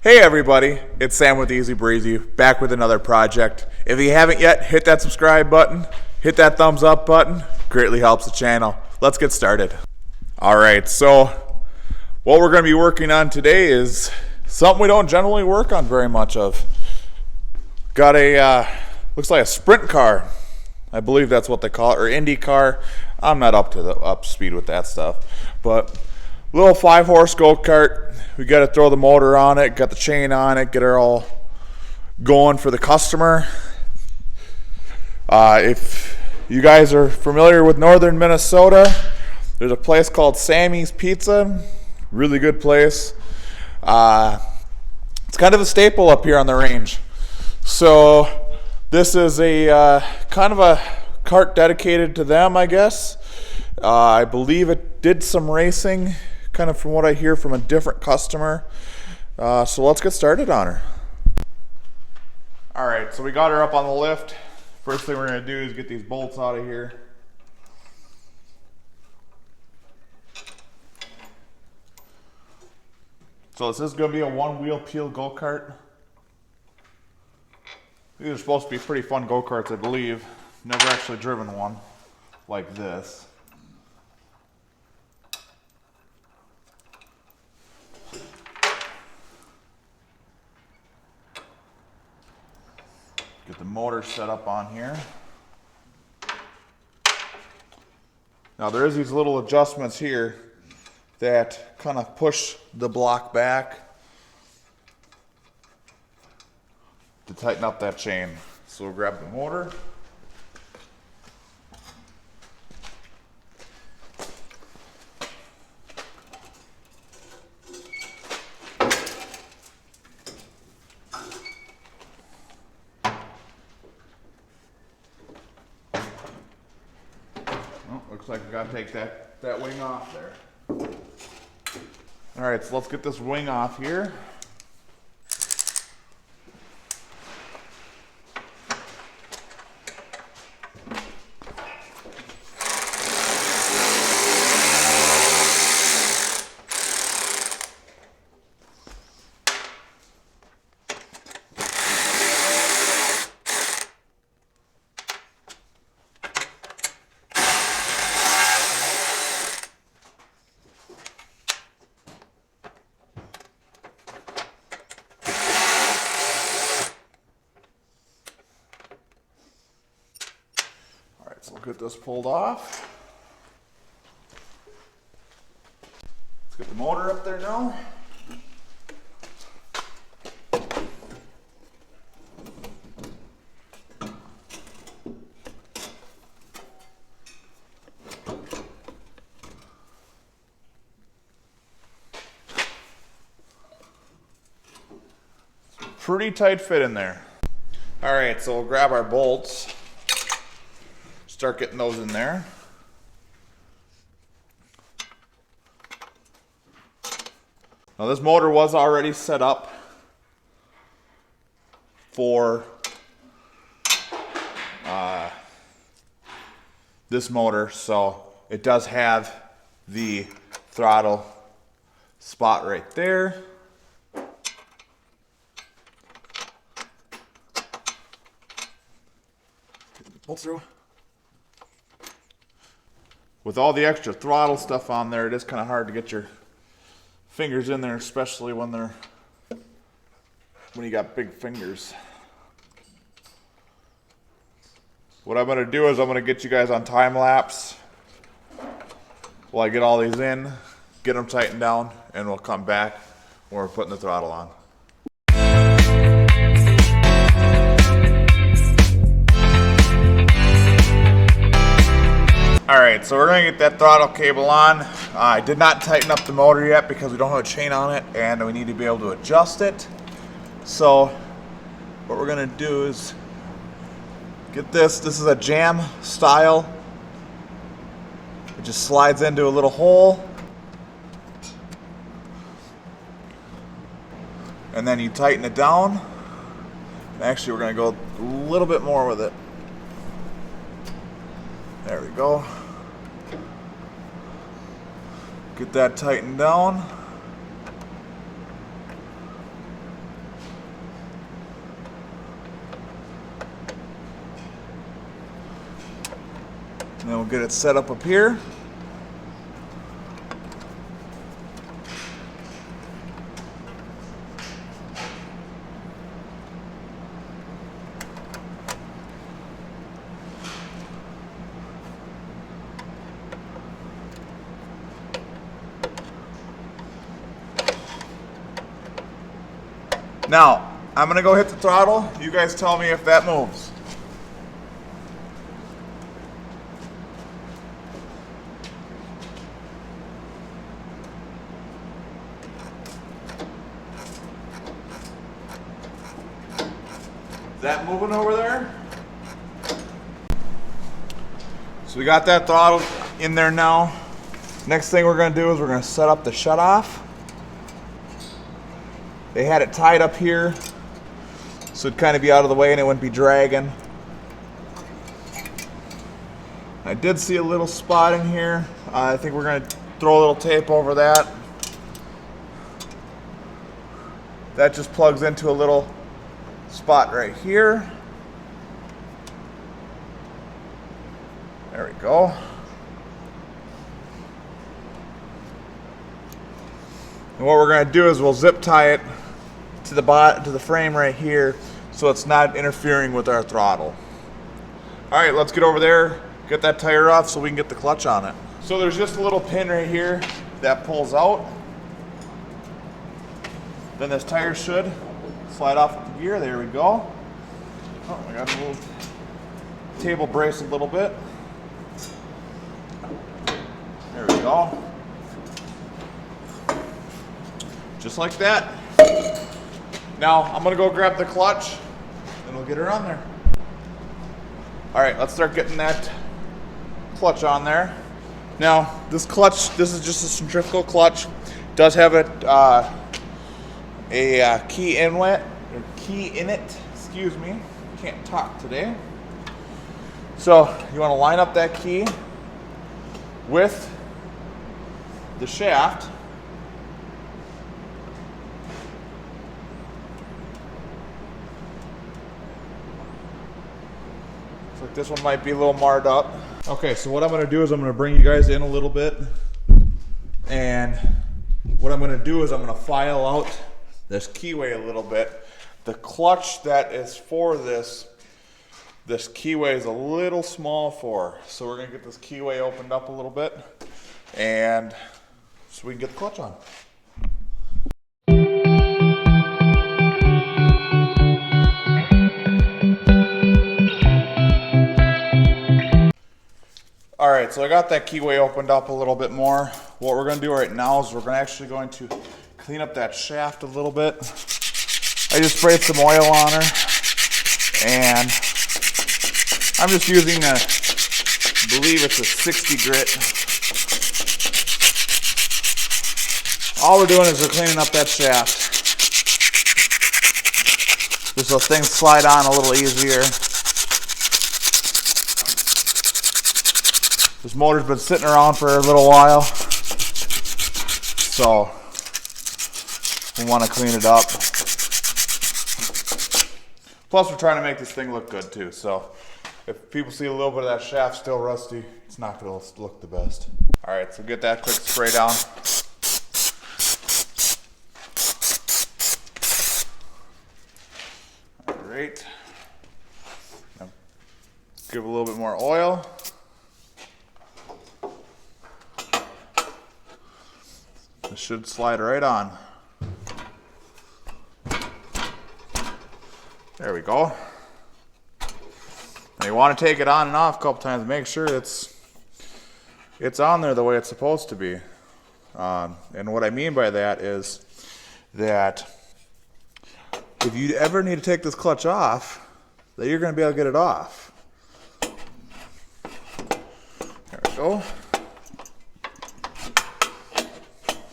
Hey everybody, it's Sam with Easy Breezy, back with another project. If you haven't yet, hit that subscribe button, hit that thumbs up button, greatly helps the channel. Let's get started. Alright, so what we're going to be working on today is something we don't generally work on very much of. Got a, looks like a sprint car. I believe that's what they call it, or Indy car. I'm not up speed with that stuff, but little 5-horse go-kart. We got to throw the motor on it, got the chain on it, get it all going for the customer. If you guys are familiar with northern Minnesota, there's a place called Sammy's Pizza. Really good place. It's kind of a staple up here on the range. So this is a kind of a kart dedicated to them, I guess. I believe it did some racing, kind of from what I hear from a different customer. So let's get started on her. All right, so we got her up on the lift. First thing we're gonna do is get these bolts out of here. So this is gonna be a one-wheel peel go-kart. These are supposed to be pretty fun go-karts, I believe. Never actually driven one like this. Get the motor set up on here. Now there is these little adjustments here that kind of push the block back to tighten up that chain. So we'll grab the motor. Looks like we gotta take that wing off there. All right, so let's get this wing off here. So we'll get this pulled off. Let's get the motor up there now. Pretty tight fit in there. All right, so we'll grab our bolts. Start getting those in there. Now this motor was already set up for this motor, so it does have the throttle spot right there. Pull through. With all the extra throttle stuff on there, it is kind of hard to get your fingers in there, especially when you got big fingers. What I'm going to do is I'm going to get you guys on time lapse while I get all these in, get them tightened down, and we'll come back when we're putting the throttle on. Alright, so we're going to get that throttle cable on. I did not tighten up the motor yet because we don't have a chain on it and we need to be able to adjust it. So what we're going to do is get this. This is a jam style. It just slides into a little hole. And then you tighten it down. Actually, we're going to go a little bit more with it. There we go. Get that tightened down. we'll get it set up here. Now, I'm going to go hit the throttle. You guys tell me if that moves. Is that moving over there? So we got that throttle in there now. Next thing we're going to do is we're going to set up the shutoff. They had it tied up here, so it'd kind of be out of the way and it wouldn't be dragging. I did see a little spot in here. I think we're going to throw a little tape over that. That just plugs into a little spot right here. There we go. And what we're going to do is we'll zip tie it to the frame right here, so it's not interfering with our throttle. All right, let's get over there, get that tire off so we can get the clutch on it. So there's just a little pin right here that pulls out. Then this tire should slide off with the gear. There we go. Oh, I got a little table brace a little bit. There we go. Just like that. Now, I'm gonna go grab the clutch and we'll get her on there. All right, let's start getting that clutch on there. Now, this clutch, this is just a centrifugal clutch. It does have a key inlet, or key in it, excuse me. Can't talk today. So, you wanna line up that key with the shaft. Like this one might be a little marred up. Okay, so what I'm going to do is I'm going to bring you guys in a little bit, and what I'm going to do is I'm going to file out this keyway a little bit. The clutch that is for this keyway is a little small for, so we're going to get this keyway opened up a little bit, and so we can get the clutch on. All right, so I got that keyway opened up a little bit more. What we're going to do right now is we're actually going to clean up that shaft a little bit. I just sprayed some oil on her, and I'm just using I believe it's a 60 grit. All we're doing is we're cleaning up that shaft, just so things slide on a little easier. This motor's been sitting around for a little while, so we want to clean it up. Plus, we're trying to make this thing look good too, so if people see a little bit of that shaft still rusty, it's not going to look the best. All right, so get that quick spray down. All right. Now, give it a little bit more oil. This should slide right on. There we go. Now you want to take it on and off a couple times to make sure it's on there the way it's supposed to be. And what I mean by that is that if you ever need to take this clutch off, that you're going to be able to get it off. There we go.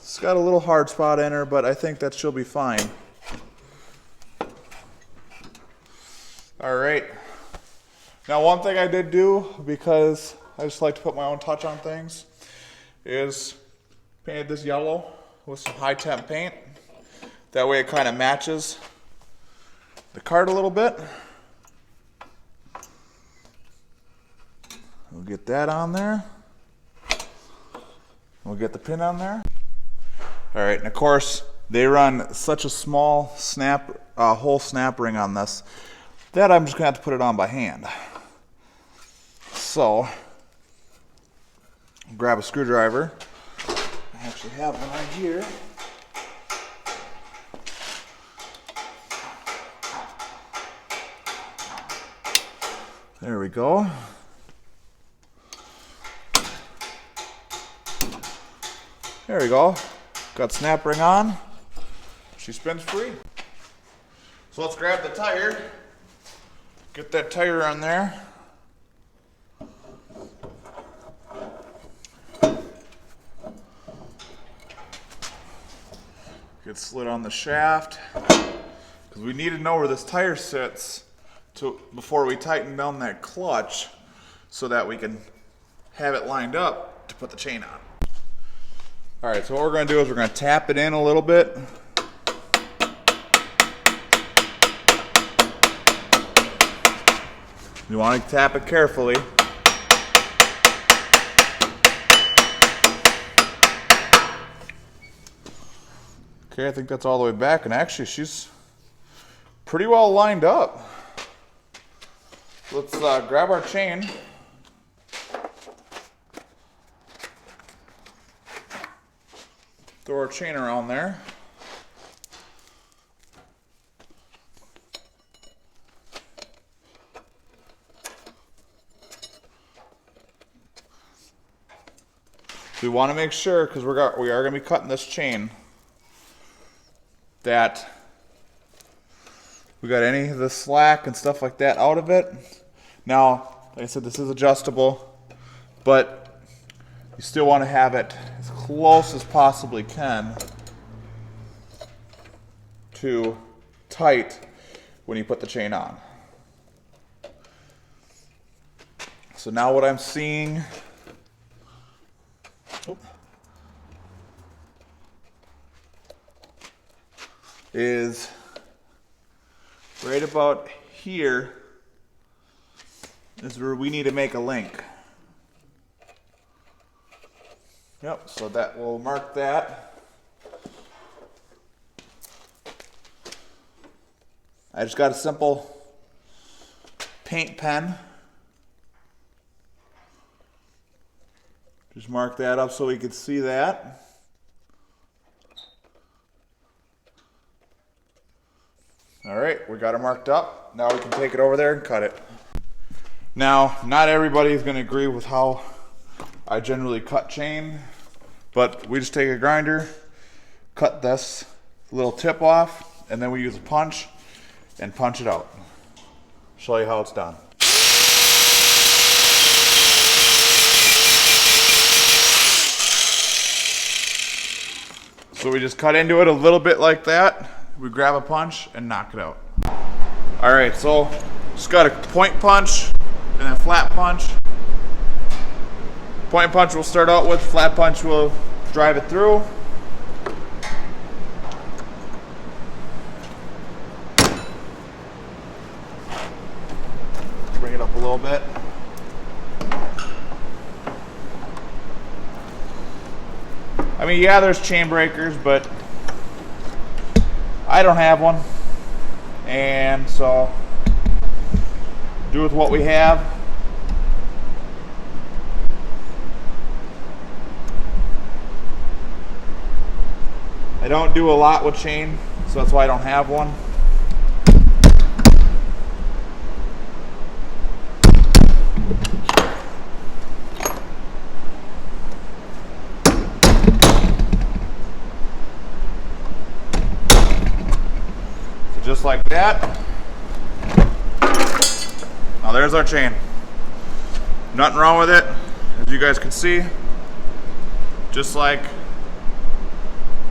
It's got a little hard spot in her, but I think that she'll be fine. All right. Now, one thing I did do, because I just like to put my own touch on things, is painted this yellow with some high temp paint. That way it kind of matches the cart a little bit. We'll get that on there. We'll get the pin on there. All right, and of course, they run such a small whole snap ring on this that I'm just gonna have to put it on by hand. So, grab a screwdriver. I actually have one right here. There we go. There we go. Got snap ring on. She spins free. So let's grab the tire. Get that tire on there. Get slid on the shaft. Because we need to know where this tire sits before we tighten down that clutch so that we can have it lined up to put the chain on. Alright, so what we're going to do is we're going to tap it in a little bit. You want to tap it carefully. Okay, I think that's all the way back, and actually she's pretty well lined up. Let's grab our chain. Throw our chain around there. We want to make sure, because we are going to be cutting this chain, that we got any of the slack and stuff like that out of it. Now, like I said, this is adjustable, but you still want to have it as close as possibly can to tight when you put the chain on. So now what I'm seeing is right about here is where we need to make a link. Yep, so that will mark that. I just got a simple paint pen. Just mark that up so we can see that. All right, we got it marked up. Now we can take it over there and cut it. Now, not everybody is going to agree with how I generally cut chain, but we just take a grinder, cut this little tip off, and then we use a punch and punch it out. Show you how it's done. So we just cut into it a little bit like that. We grab a punch and knock it out. All right, so just got a point punch and a flat punch. Point punch we'll start out with, flat punch we'll drive it through. Bring it up a little bit. I mean, yeah, there's chain breakers, but I don't have one. And so, do with what we have. I don't do a lot with chain, so that's why I don't have one. So just like that. Now there's our chain. Nothing wrong with it, as you guys can see. Just like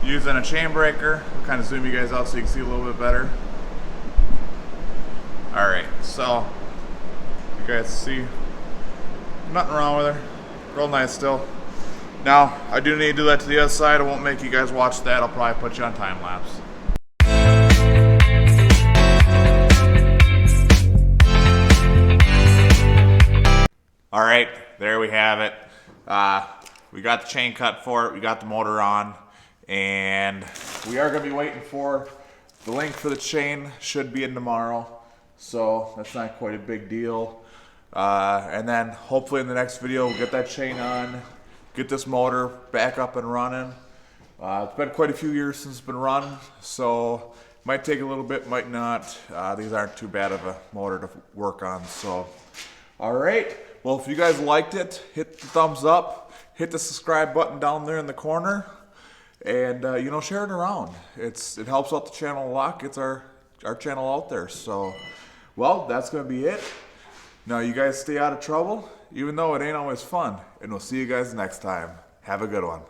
using a chain breaker. I'll kind of zoom you guys out so you can see a little bit better. Alright, so you guys see nothing wrong with her. Real nice still. Now, I do need to do that to the other side. I won't make you guys watch that. I'll probably put you on time lapse. Alright, there we have it. We got the chain cut for it, we got the motor on, and we are going to be waiting for the link for the chain. Should be in tomorrow, so that's not quite a big deal. And then hopefully in the next video we'll get that chain on, get this motor back up and running. It's been quite a few years since it's been run, so might take a little bit, might not. These aren't too bad of a motor to work on. So, all right. Well, if you guys liked it, hit the thumbs up, hit the subscribe button down there in the corner, and share it around. It helps out the channel a lot. Gets our channel out there. So, well, that's gonna be it. Now you guys stay out of trouble, even though it ain't always fun. And we'll see you guys next time. Have a good one.